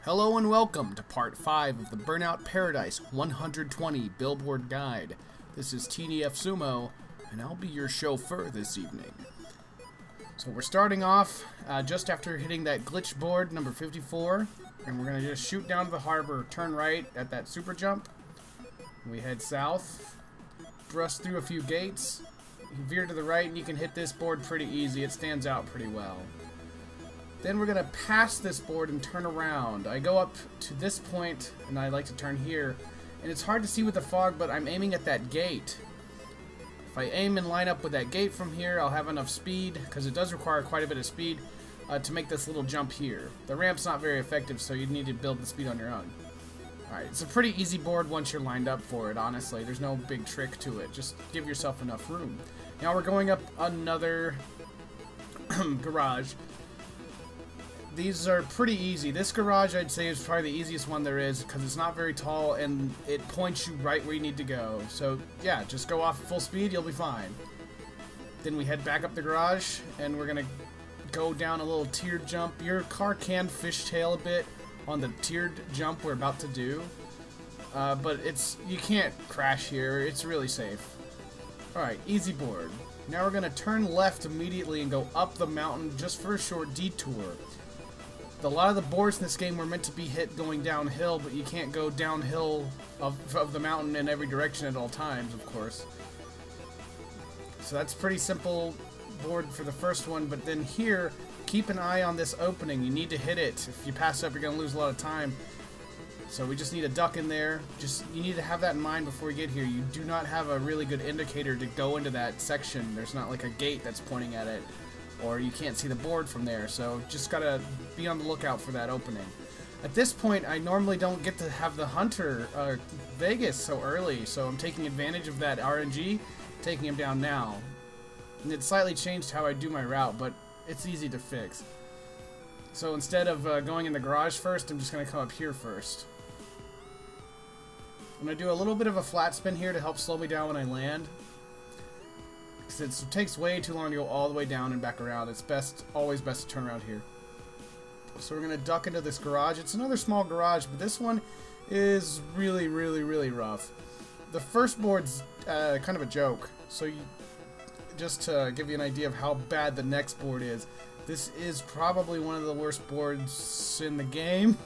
Hello and welcome to part 5 of the Burnout Paradise 120 Billboard Guide. This is TDF Sumo, and I'll be your chauffeur this evening. So we're starting off just after hitting that glitch board, number 54, and we're going to just shoot down to the harbor, turn right at that super jump. We head south, thrust through a few gates, you veer to the right, and you can hit this board pretty easy. It stands out pretty well. Then we're going to pass this board and turn around. I go up to this point, and I like to turn here. And it's hard to see with the fog, but I'm aiming at that gate. If I aim and line up with that gate from here, I'll have enough speed, because it does require quite a bit of speed, to make this little jump here. The ramp's not very effective, so you need to build the speed on your own. Alright, it's a pretty easy board once you're lined up for it, honestly. There's no big trick to it. Just give yourself enough room. Now we're going up another garage. These are pretty easy. This garage, I'd say, is probably the easiest one there is because it's not very tall and it points you right where you need to go. So, yeah, just go off at full speed, you'll be fine. Then we head back up the garage and we're going to go down a little tiered jump. Your car can fishtail a bit on the tiered jump we're about to do. But you can't crash here. It's really safe. Alright, easy board. Now we're going to turn left immediately and go up the mountain just for a short detour. A lot of the boards in this game were meant to be hit going downhill, but you can't go downhill of the mountain in every direction at all times, of course. So that's a pretty simple board for the first one, but then here, keep an eye on this opening. You need to hit it. If you pass up, you're going to lose a lot of time. So we just need a duck in there. You need to have that in mind before we get here. You do not have a really good indicator to go into that section. There's not like a gate that's pointing at it, or you can't see the board from there, so just gotta be on the lookout for that opening. At this point, I normally don't get to have the Hunter Vegas so early, so I'm taking advantage of that RNG, taking him down now. And it slightly changed how I do my route, but it's easy to fix. So instead of going in the garage first, I'm just gonna come up here first. I'm gonna do a little bit of a flat spin here to help slow me down when I land. It takes way too long to go all the way down and back around. It's always best to turn around here. So we're going to duck into this garage. It's another small garage, but this one is really, really, really rough. The first board's kind of a joke. So just to give you an idea of how bad the next board is, this is probably one of the worst boards in the game.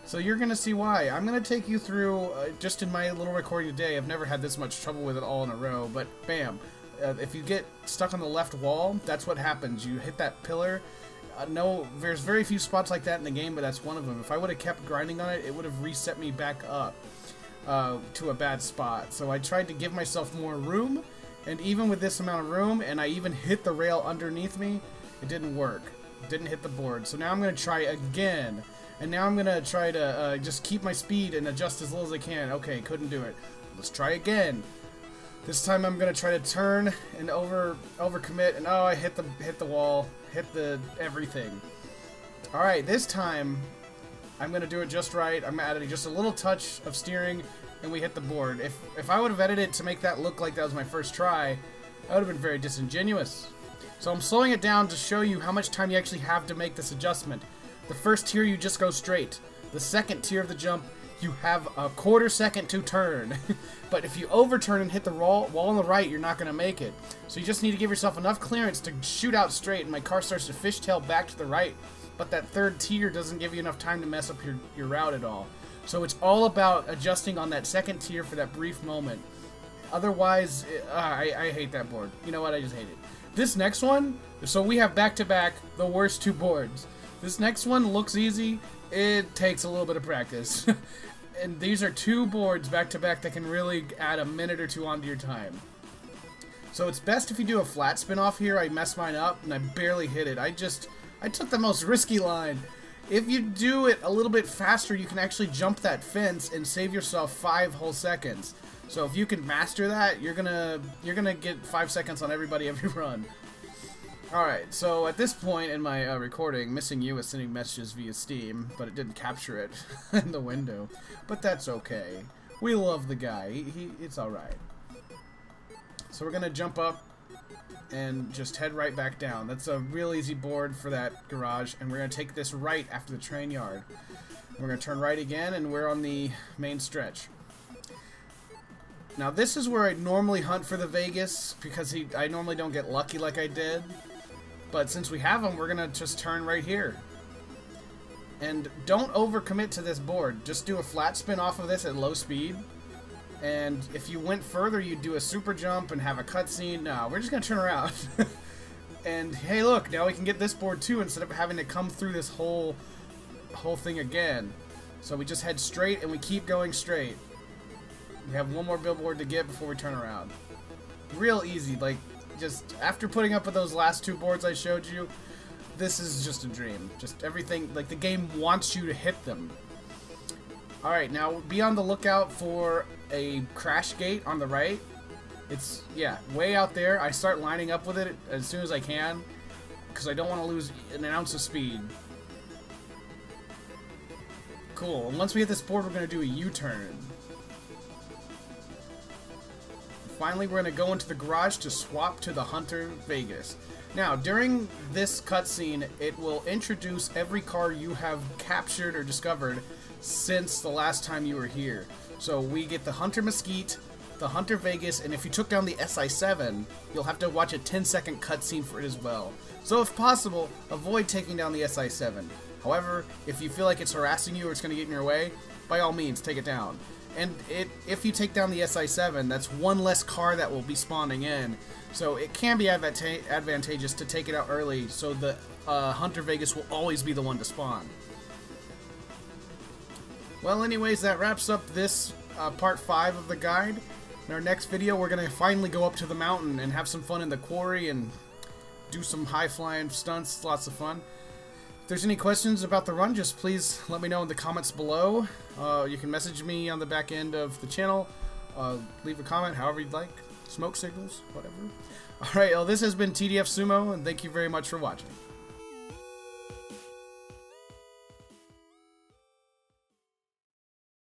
So you're going to see why. I'm going to take you through, just in my little recording today, I've never had this much trouble with it all in a row, but bam. If you get stuck on the left wall, that's what happens. You hit that pillar. There's very few spots like that in the game, but that's one of them. If I would have kept grinding on it, it would have reset me back up to a bad spot. So I tried to give myself more room, and even with this amount of room, and I even hit the rail underneath me, it didn't work. It didn't hit the board. So now I'm going to try again. And now I'm going to try to just keep my speed and adjust as little as I can. Okay, couldn't do it. Let's try again. This time I'm gonna try to turn and overcommit, and I hit the wall, hit the everything. All right, this time I'm gonna do it just right. I'm adding just a little touch of steering, and we hit the board. If I would have edited to make that look like that was my first try, that would have been very disingenuous. So I'm slowing it down to show you how much time you actually have to make this adjustment. The first tier you just go straight. The second tier of the jump, you have a quarter second to turn. But if you overturn and hit the wall on the right, you're not going to make it. So you just need to give yourself enough clearance to shoot out straight, and my car starts to fishtail back to the right. But that third tier doesn't give you enough time to mess up your route at all. So it's all about adjusting on that second tier for that brief moment. Otherwise, I hate that board. You know what? I just hate it. This next one, so we have back-to-back the worst two boards. This next one looks easy. It takes a little bit of practice. And these are two boards back-to-back that can really add a minute or two onto your time. So it's best if you do a flat spin off here. I messed mine up and I barely hit it. I took the most risky line. If you do it a little bit faster, you can actually jump that fence and save yourself 5 whole seconds. So if you can master that, you're gonna get 5 seconds on everybody every run. Alright, so at this point in my recording, MissingYew is sending messages via Steam, but it didn't capture it in the window. But that's okay. We love the guy. It's alright. So we're going to jump up and just head right back down. That's a real easy board for that garage, and we're going to take this right after the train yard. We're going to turn right again, and we're on the main stretch. Now this is where I normally hunt for the Vegas, because I normally don't get lucky like I did. But since we have them, we're going to just turn right here. And don't overcommit to this board. Just do a flat spin off of this at low speed. And if you went further, you'd do a super jump and have a cutscene. No, we're just going to turn around. And hey, look, now we can get this board too instead of having to come through this whole thing again. So we just head straight and we keep going straight. We have one more billboard to get before we turn around. Real easy, like, just after putting up with those last two boards I showed you, this is just a dream. Just everything, like, the game wants you to hit them. Alright, now be on the lookout for a crash gate on the right. It's, yeah, way out there. I start lining up with it as soon as I can, because I don't want to lose an ounce of speed. Cool, and once we hit this board, we're going to do a U-turn. Finally, we're going to go into the garage to swap to the Hunter Vegas. Now, during this cutscene, it will introduce every car you have captured or discovered since the last time you were here. So we get the Hunter Mesquite, the Hunter Vegas, and if you took down the SI-7, you'll have to watch a 10-second cutscene for it as well. So if possible, avoid taking down the SI-7. However, if you feel like it's harassing you or it's going to get in your way, by all means, take it down. And if you take down the SI-7, that's one less car that will be spawning in. So it can be advantageous to take it out early so the Hunter Vegas will always be the one to spawn. Well, anyways, that wraps up this part 5 of the guide. In our next video, we're going to finally go up to the mountain and have some fun in the quarry and do some high-flying stunts. Lots of fun. If there's any questions about the run, just please let me know in the comments below. You can message me on the back end of the channel. Leave a comment, however you'd like. Smoke signals, whatever. Alright, well, this has been TDF Sumo, and thank you very much for watching.